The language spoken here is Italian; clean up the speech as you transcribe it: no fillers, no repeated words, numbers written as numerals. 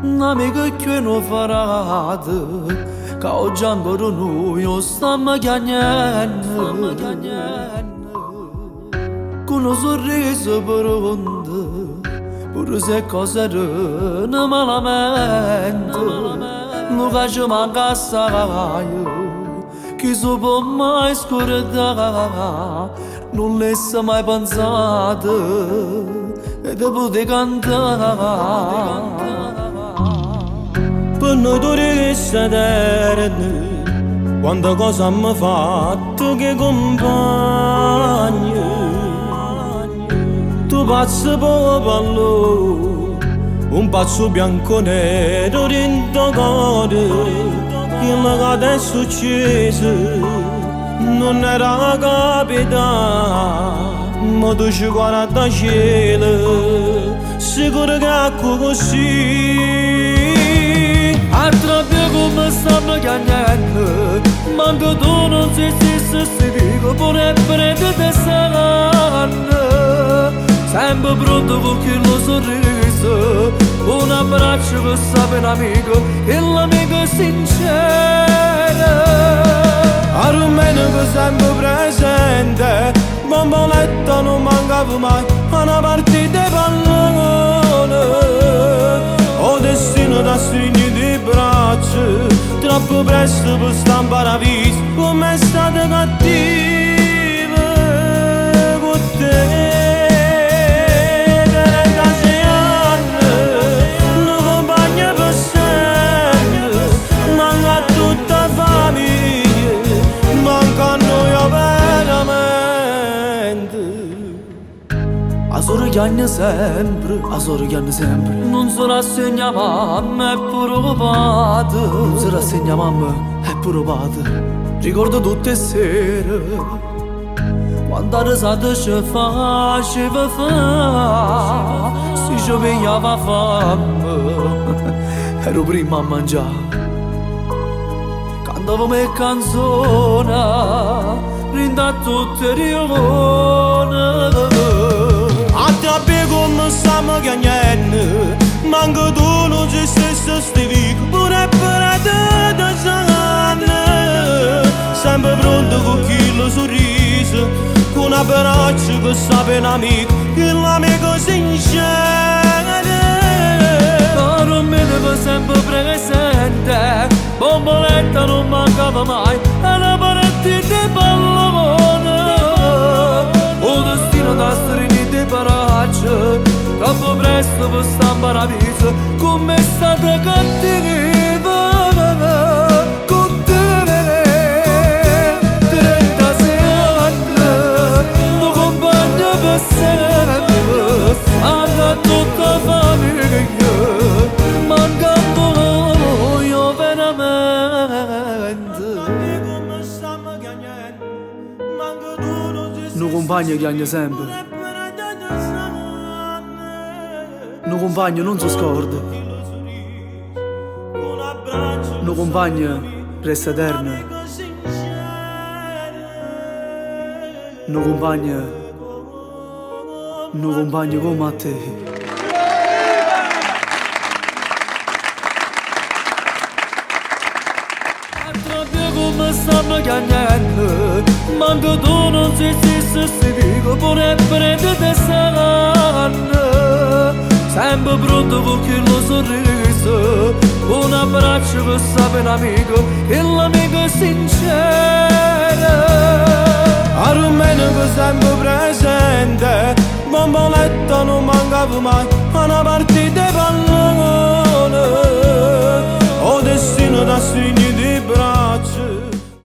un amico che non farà che oggi ancora noi non stiamo chiagnando con un sorriso profondo pure se cose erano malamente non faccio manca assai che si può mai scordare non l'essa mai pensato e dopo di cantare per noi dovresti eterni quanta cosa mi fatto che compagni tu pazzo popolo un pazzo bianco nero dentro cuore quello che adesso è successo non era capitato ma tu ci guarda cielo sicuro che è così altra via come stiamo chiagnando manco tu non sei stesso si dico pure prende te saranno sempre pronto con quello sorriso un abbraccio per sapere amico e l'amico sincero almeno che sempre presente bomboletta non mancava mai una partita di pallone o destino da stringere di braccia troppo presto per stampare la vita come è stata cattiva con te a sorrigiano sempre non si rassegna mamma è provata non si rassegna mamma è provata ricordo tutte le sere quando la risata ci faceva fa si ci vegliava fame ero prima a mangiare cantavamo le canzoni rinda tutte le rione Abbia come stiamo chiagnando manco tu non ci stesso stivico pure per te da sanne sempre pronto con quello sorriso con un abbraccio che sapere un amico che l'amico sincero non mi devo sempre presente bomboletta non mancava mai e la partita di pallone o destino da stringere braccia troppo presto per stampare la vita come è stata cattiva con te 36 anni lo compagno per sempre anda tutta famiglia mancando io veramente un compagno chiagna sempre un compagno non si scorda un compagno resta eterno un compagno come a te come stiamo chiagnando manco tu non sei stesso si dico pure prende te saranno sempre pronto con quello sorriso un abbraccio per sapere amico e l'amico sincero almeno che sempre presente bomboletta non mancava mai una